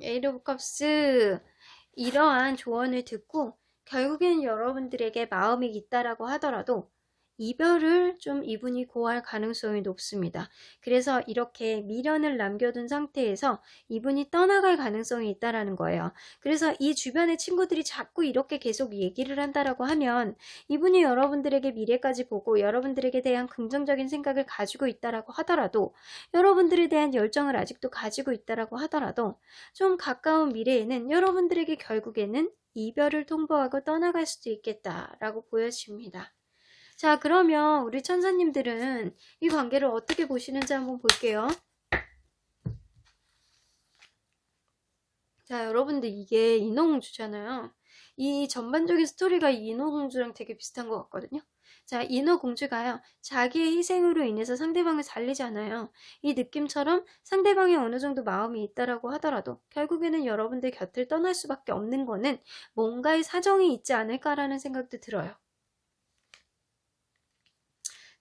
에이드 오브 컵스. 이러한 조언을 듣고 결국엔 여러분들에게 마음이 있다라고 하더라도 이별을 좀 이분이 고할 가능성이 높습니다. 그래서 이렇게 미련을 남겨둔 상태에서 이분이 떠나갈 가능성이 있다라는 거예요. 그래서 이 주변의 친구들이 자꾸 이렇게 계속 얘기를 한다라고 하면 이분이 여러분들에게 미래까지 보고 여러분들에게 대한 긍정적인 생각을 가지고 있다라고 하더라도, 여러분들에 대한 열정을 아직도 가지고 있다라고 하더라도 좀 가까운 미래에는 여러분들에게 결국에는 이별을 통보하고 떠나갈 수도 있겠다라고 보여집니다. 자, 그러면 우리 천사님들은 이 관계를 어떻게 보시는지 한번 볼게요. 자, 여러분들 이게 인어공주잖아요. 이 전반적인 스토리가 이 인어공주랑 되게 비슷한 것 같거든요. 자, 인어공주가요, 자기의 희생으로 인해서 상대방을 살리잖아요. 이 느낌처럼 상대방이 어느 정도 마음이 있다라고 하더라도 결국에는 여러분들 곁을 떠날 수밖에 없는 거는 뭔가의 사정이 있지 않을까라는 생각도 들어요.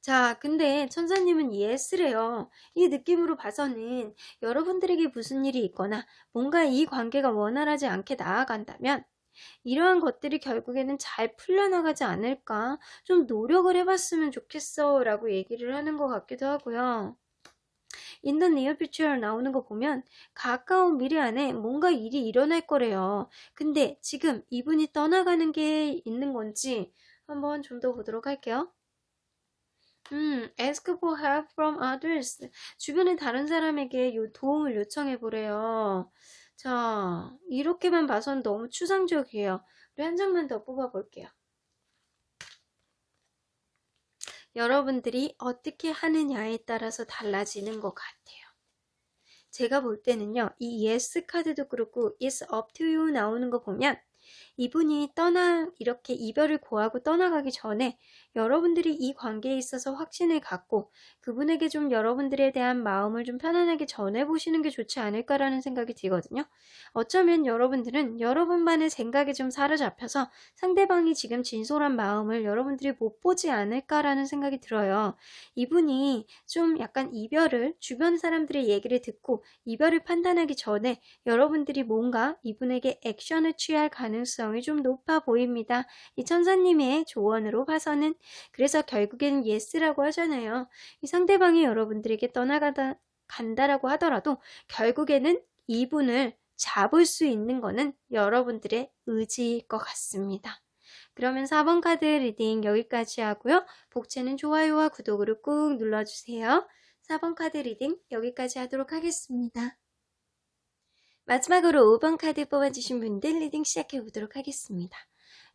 자, 근데 천사님은 예스래요. 이 느낌으로 봐서는 여러분들에게 무슨 일이 있거나 뭔가 이 관계가 원활하지 않게 나아간다면 이러한 것들이 결국에는 잘 풀려나가지 않을까, 좀 노력을 해봤으면 좋겠어 라고 얘기를 하는 것 같기도 하고요. In the near future 나오는 거 보면 가까운 미래 안에 뭔가 일이 일어날 거래요. 근데 지금 이분이 떠나가는 게 있는 건지 한번 좀 더 보도록 할게요. Ask for help from others. 주변의 다른 사람에게 도움을 요청해 보래요. 자, 이렇게만 봐선 너무 추상적이에요. 우리 한 장만 더 뽑아 볼게요. 여러분들이 어떻게 하느냐에 따라서 달라지는 것 같아요. 제가 볼 때는요, 이 yes 카드도 그렇고 yes up to you 나오는 거 보면 이분이 이렇게 이별을 고하고 떠나가기 전에 여러분들이 이 관계에 있어서 확신을 갖고 그분에게 좀 여러분들에 대한 마음을 좀 편안하게 전해보시는 게 좋지 않을까라는 생각이 들거든요. 어쩌면 여러분들은 여러분만의 생각에 좀 사로잡혀서 상대방이 지금 진솔한 마음을 여러분들이 못 보지 않을까라는 생각이 들어요. 이분이 좀 약간 이별을 주변 사람들의 얘기를 듣고 이별을 판단하기 전에 여러분들이 뭔가 이분에게 액션을 취할 가능성이 좀 높아 보입니다. 이 천사님의 조언으로 봐서는. 그래서 결국엔 예스라고 하잖아요. 이 상대방이 여러분들에게 간다라고 하더라도 결국에는 이분을 잡을 수 있는 거는 여러분들의 의지일 것 같습니다. 그러면 4번 카드 리딩 여기까지 하고요. 복채는 좋아요와 구독으로 꾹 눌러주세요. 4번 카드 리딩 여기까지 하도록 하겠습니다. 마지막으로 5번 카드 뽑아주신 분들 리딩 시작해 보도록 하겠습니다.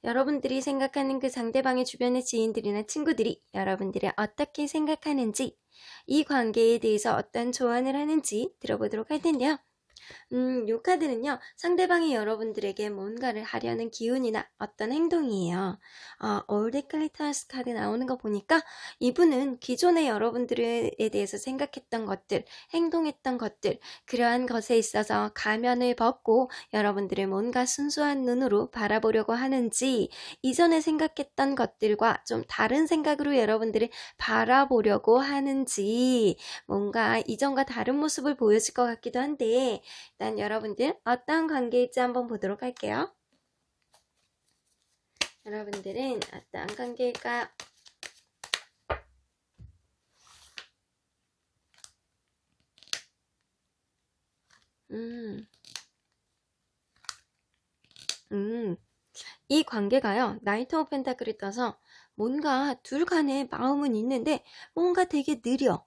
여러분들이 생각하는 그 상대방의 주변의 지인들이나 친구들이 여러분들이 어떻게 생각하는지, 이 관계에 대해서 어떤 조언을 하는지 들어보도록 할 텐데요. 요 카드는요, 상대방이 여러분들에게 뭔가를 하려는 기운이나 어떤 행동이에요. 올드 클리터스 카드 나오는 거 보니까 이분은 기존에 여러분들에 대해서 생각했던 것들, 행동했던 것들, 그러한 것에 있어서 가면을 벗고 여러분들을 뭔가 순수한 눈으로 바라보려고 하는지, 이전에 생각했던 것들과 좀 다른 생각으로 여러분들을 바라보려고 하는지, 뭔가 이전과 다른 모습을 보여줄 것 같기도 한데, 일단 여러분들 어떤 관계일지 한번 보도록 할게요. 여러분들은 어떤 관계일까요? 이 관계가요, 나이트 오브 펜타클이 떠서 뭔가 둘 간의 마음은 있는데 뭔가 되게 느려.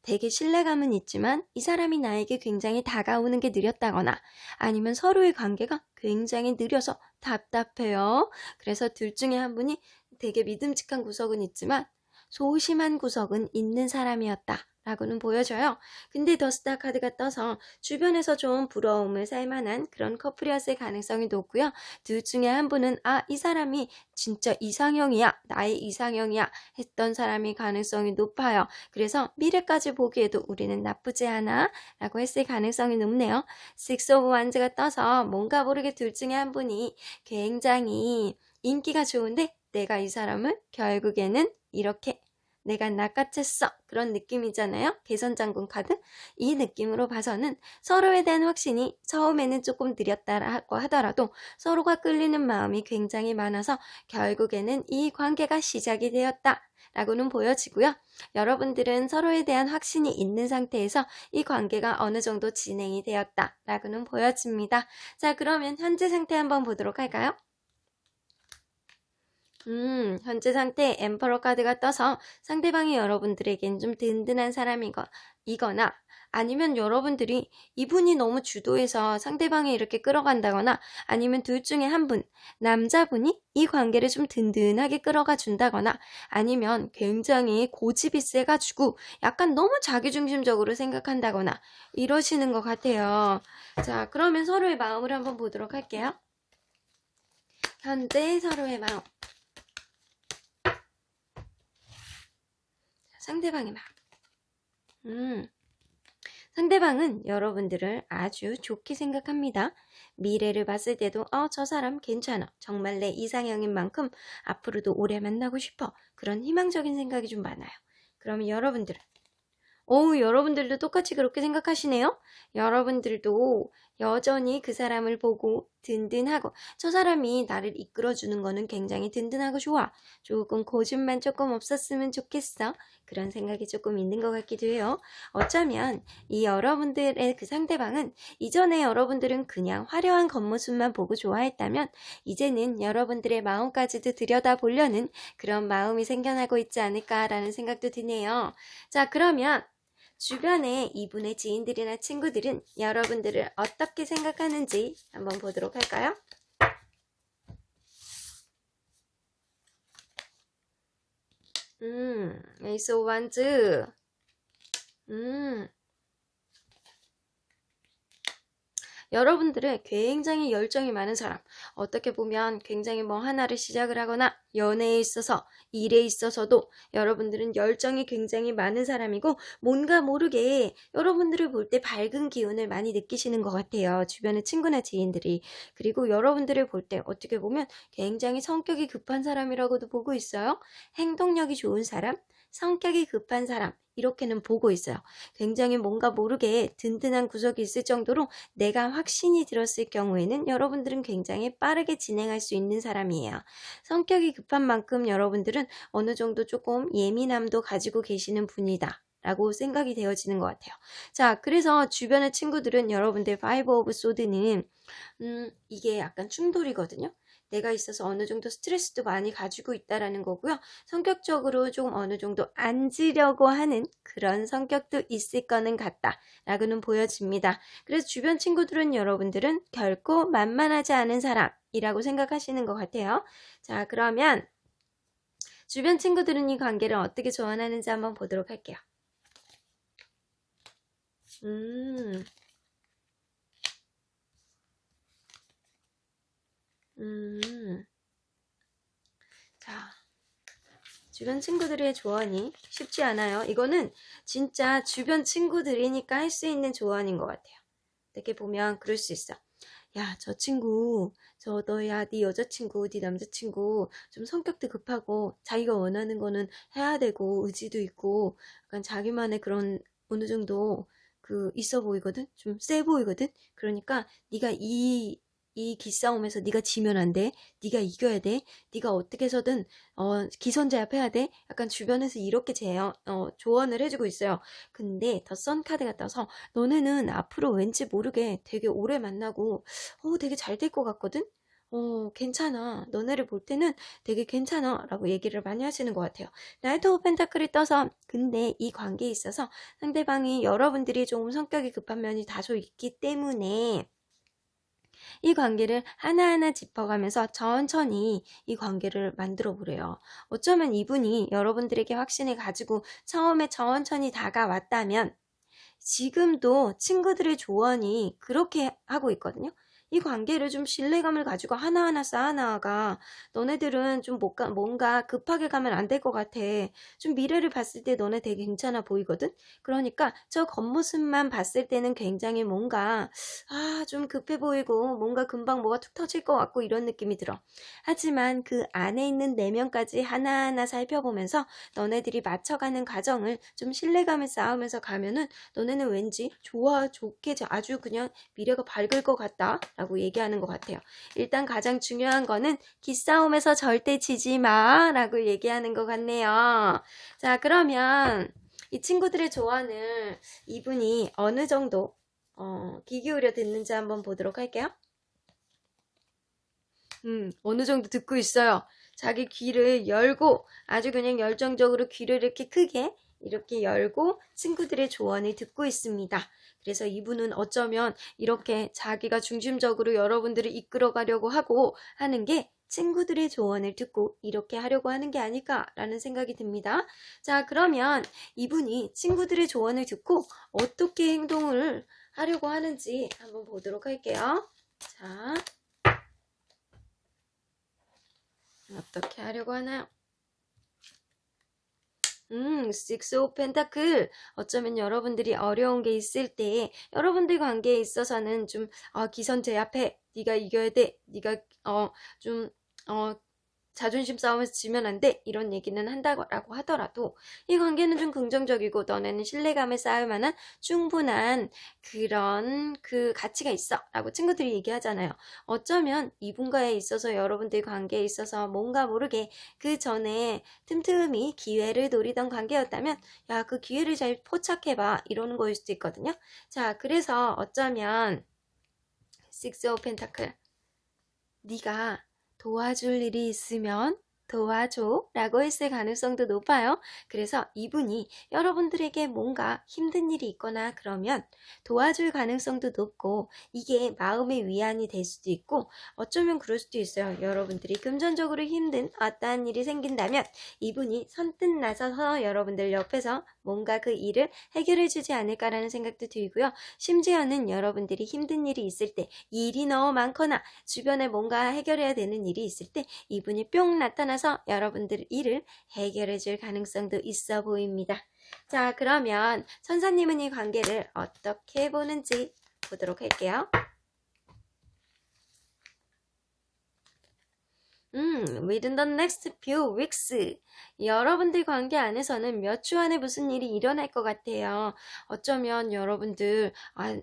되게 신뢰감은 있지만 이 사람이 나에게 굉장히 다가오는 게 느렸다거나 아니면 서로의 관계가 굉장히 느려서 답답해요. 그래서 둘 중에 한 분이 되게 믿음직한 구석은 있지만 소심한 구석은 있는 사람이었다 라고는 보여져요. 근데 더스타 카드가 떠서 주변에서 좀 부러움을 살 만한 그런 커플이었을 가능성이 높고요. 둘 중에 한 분은 이 사람이 진짜 이상형이야, 나의 이상형이야 했던 사람이 가능성이 높아요. 그래서 미래까지 보기에도 우리는 나쁘지 않아 라고 했을 가능성이 높네요. Six of Wands가 떠서 뭔가 모르게 둘 중에 한 분이 굉장히 인기가 좋은데 내가 이 사람을 결국에는 이렇게 내가 낚아챘어 그런 느낌이잖아요. 개선장군 카드. 이 느낌으로 봐서는 서로에 대한 확신이 처음에는 조금 느렸다고 하더라도 서로가 끌리는 마음이 굉장히 많아서 결국에는 이 관계가 시작이 되었다 라고는 보여지고요. 여러분들은 서로에 대한 확신이 있는 상태에서 이 관계가 어느 정도 진행이 되었다 라고는 보여집니다. 자, 그러면 현재 상태 한번 보도록 할까요? 현재 상태 엠퍼러 카드가 떠서 상대방이 여러분들에겐 좀 든든한 사람이거나 아니면 여러분들이 이분이 너무 주도해서 상대방이 이렇게 끌어간다거나 아니면 둘 중에 한 분, 남자분이 이 관계를 좀 든든하게 끌어가 준다거나 아니면 굉장히 고집이 세가지고 약간 너무 자기중심적으로 생각한다거나 이러시는 것 같아요. 자, 그러면 서로의 마음을 한번 보도록 할게요. 현재 서로의 마음. 상대방의 마음. 상대방은 여러분들을 아주 좋게 생각합니다. 미래를 봤을 때도 저 사람 괜찮아. 정말 내 이상형인 만큼 앞으로도 오래 만나고 싶어. 그런 희망적인 생각이 좀 많아요. 그러면 여러분들도 똑같이 그렇게 생각하시네요? 여러분들도 여전히 그 사람을 보고 든든하고 저 사람이 나를 이끌어주는 거는 굉장히 든든하고 좋아. 조금 고집만 조금 없었으면 좋겠어. 그런 생각이 조금 있는 것 같기도 해요. 어쩌면 이 여러분들의 그 상대방은 이전에 여러분들은 그냥 화려한 겉모습만 보고 좋아했다면 이제는 여러분들의 마음까지도 들여다보려는 그런 마음이 생겨나고 있지 않을까라는 생각도 드네요. 자, 그러면 주변에 이분의 지인들이나 친구들은 여러분들을 어떻게 생각하는지 한번 보도록 할까요? 에이스 오브 완즈. 여러분들은 굉장히 열정이 많은 사람, 어떻게 보면 굉장히 뭐 하나를 시작을 하거나 연애에 있어서 일에 있어서도 여러분들은 열정이 굉장히 많은 사람이고 뭔가 모르게 여러분들을 볼 때 밝은 기운을 많이 느끼시는 것 같아요. 주변의 친구나 지인들이. 그리고 여러분들을 볼 때 어떻게 보면 굉장히 성격이 급한 사람이라고도 보고 있어요. 행동력이 좋은 사람, 성격이 급한 사람 이렇게는 보고 있어요. 굉장히 뭔가 모르게 든든한 구석이 있을 정도로 내가 확신이 들었을 경우에는 여러분들은 굉장히 빠르게 진행할 수 있는 사람이에요. 성격이 급한 만큼 여러분들은 어느 정도 조금 예민함도 가지고 계시는 분이다 라고 생각이 되어지는 것 같아요. 자, 그래서 주변의 친구들은 여러분들 파이브 오브 소드는 이게 약간 충돌이거든요. 내가 있어서 어느 정도 스트레스도 많이 가지고 있다라는 거고요. 성격적으로 좀 어느 정도 앉으려고 하는 그런 성격도 있을 거는 같다라고는 보여집니다. 그래서 주변 친구들은 여러분들은 결코 만만하지 않은 사람이라고 생각하시는 것 같아요. 자, 그러면 주변 친구들은 이 관계를 어떻게 조언하는지 한번 보도록 할게요. 자, 주변 친구들의 조언이 쉽지 않아요. 이거는 진짜 주변 친구들이니까 할 수 있는 조언인 것 같아요. 어떻게 보면 그럴 수 있어. 야, 저 친구, 너야, 네 여자친구, 네 남자친구 좀 성격도 급하고 자기가 원하는 거는 해야 되고 의지도 있고 약간 자기만의 그런 어느 정도 그 있어 보이거든? 좀 세 보이거든? 그러니까 네가 이 기싸움에서 네가 지면 안 돼. 네가 이겨야 돼. 네가 어떻게 해서든 기선제압해야 돼. 약간 주변에서 이렇게 조언을 해주고 있어요. 근데 더 선 카드가 떠서 너네는 앞으로 왠지 모르게 되게 오래 만나고 되게 잘 될 것 같거든? 괜찮아. 너네를 볼 때는 되게 괜찮아. 라고 얘기를 많이 하시는 것 같아요. 나이트 오브 펜타클이 떠서 근데 이 관계에 있어서 상대방이 여러분들이 좀 성격이 급한 면이 다소 있기 때문에 이 관계를 하나하나 짚어가면서 천천히 이 관계를 만들어 보래요. 어쩌면 이분이 여러분들에게 확신을 가지고 처음에 천천히 다가왔다면 지금도 친구들의 조언이 그렇게 하고 있거든요. 이 관계를 좀 신뢰감을 가지고 하나하나 쌓아나가 너네들은 좀 뭔가 급하게 가면 안 될 것 같아. 좀 미래를 봤을 때 너네 되게 괜찮아 보이거든. 그러니까 저 겉모습만 봤을 때는 굉장히 뭔가 좀 급해 보이고 뭔가 금방 뭐가 툭 터질 것 같고 이런 느낌이 들어. 하지만 그 안에 있는 내면까지 하나하나 살펴보면서 너네들이 맞춰가는 과정을 좀 신뢰감을 쌓으면서 가면은 너네는 왠지 좋게 아주 그냥 미래가 밝을 것 같다 라고 얘기하는 것 같아요. 일단 가장 중요한 거는 기싸움에서 절대 지지 마 라고 얘기하는 것 같네요. 자, 그러면 이 친구들의 조언을 이분이 어느 정도 귀 기울여 듣는지 한번 보도록 할게요. 어느 정도 듣고 있어요. 자기 귀를 열고 아주 그냥 열정적으로 귀를 이렇게 크게 이렇게 열고 친구들의 조언을 듣고 있습니다. 그래서 이분은 어쩌면 이렇게 자기가 중심적으로 여러분들을 이끌어 가려고 하고 하는 게 친구들의 조언을 듣고 이렇게 하려고 하는 게 아닐까라는 생각이 듭니다. 자, 그러면 이분이 친구들의 조언을 듣고 어떻게 행동을 하려고 하는지 한번 보도록 할게요. 자, 어떻게 하려고 하나요? 식스 오브 펜타클. 어쩌면 여러분들이 어려운 게 있을 때 여러분들 관계에 있어서는 좀 기선제압해. 네가 이겨야 돼. 네가 좀 자존심 싸움에서 지면 안 돼. 이런 얘기는 한다고 하더라도 이 관계는 좀 긍정적이고 너네는 신뢰감을 쌓을 만한 충분한 그런 그 가치가 있어 라고 친구들이 얘기하잖아요. 어쩌면 이분과에 있어서 여러분들 관계에 있어서 뭔가 모르게 그 전에 틈틈이 기회를 노리던 관계였다면 야, 그 기회를 잘 포착해봐 이러는 거일 수도 있거든요. 자, 그래서 어쩌면 식스 오브 펜타클 네가 도와줄 일이 있으면 도와줘 라고 했을 가능성도 높아요. 그래서 이분이 여러분들에게 뭔가 힘든 일이 있거나 그러면 도와줄 가능성도 높고 이게 마음의 위안이 될 수도 있고 어쩌면 그럴 수도 있어요. 여러분들이 금전적으로 힘든 어떠한 일이 생긴다면 이분이 선뜻 나서서 여러분들 옆에서 뭔가 그 일을 해결해 주지 않을까라는 생각도 들고요. 심지어는 여러분들이 힘든 일이 있을 때 일이 너무 많거나 주변에 뭔가 해결해야 되는 일이 있을 때 이분이 뿅 나타나서 여러분들 일을 해결해 줄 가능성도 있어 보입니다. 자, 그러면 천사님은 이 관계를 어떻게 보는지 보도록 할게요. within the next few weeks. 여러분들 관계 안에서는 몇 주 안에 무슨 일이 일어날 것 같아요. 어쩌면 여러분들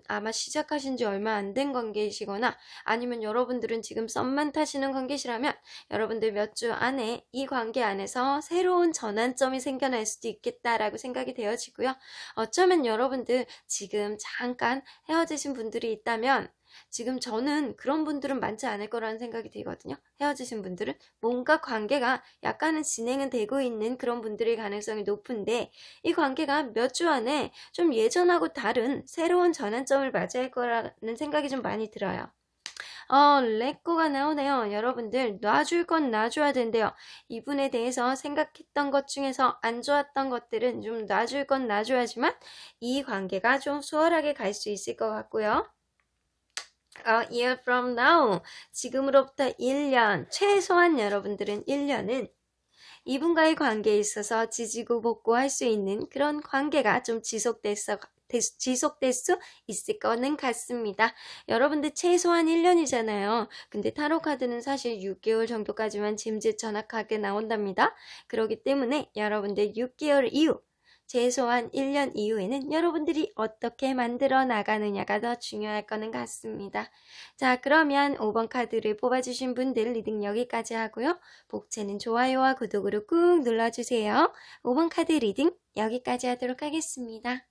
아마 시작하신 지 얼마 안 된 관계이시거나 아니면 여러분들은 지금 썸만 타시는 관계시라면 여러분들 몇 주 안에 이 관계 안에서 새로운 전환점이 생겨날 수도 있겠다라고 생각이 되어지고요. 어쩌면 여러분들 지금 잠깐 헤어지신 분들이 있다면 지금 저는 그런 분들은 많지 않을 거라는 생각이 들거든요. 헤어지신 분들은 뭔가 관계가 약간은 진행은 되고 있는 그런 분들의 가능성이 높은데 이 관계가 몇 주 안에 좀 예전하고 다른 새로운 전환점을 맞이할 거라는 생각이 좀 많이 들어요. 레꼬가 나오네요. 여러분들 놔줄 건 놔줘야 된대요. 이분에 대해서 생각했던 것 중에서 안 좋았던 것들은 좀 놔줄 건 놔줘야지만 이 관계가 좀 수월하게 갈 수 있을 것 같고요. A year from now, 지금으로부터 1년, 최소한 여러분들은 1년은 이분과의 관계에 있어서 지지고 볶고할 수 있는 그런 관계가 좀 지속될 수 있을 거는 같습니다. 여러분들 최소한 1년이잖아요. 근데 타로 카드는 사실 6개월 정도까지만 짐짓전학하게 나온답니다. 그렇기 때문에 여러분들 6개월 이후 최소한 1년 이후에는 여러분들이 어떻게 만들어 나가느냐가 더 중요할 거는 같습니다. 자, 그러면 5번 카드를 뽑아주신 분들 리딩 여기까지 하고요. 복채는 좋아요와 구독으로 꾹 눌러주세요. 5번 카드 리딩 여기까지 하도록 하겠습니다.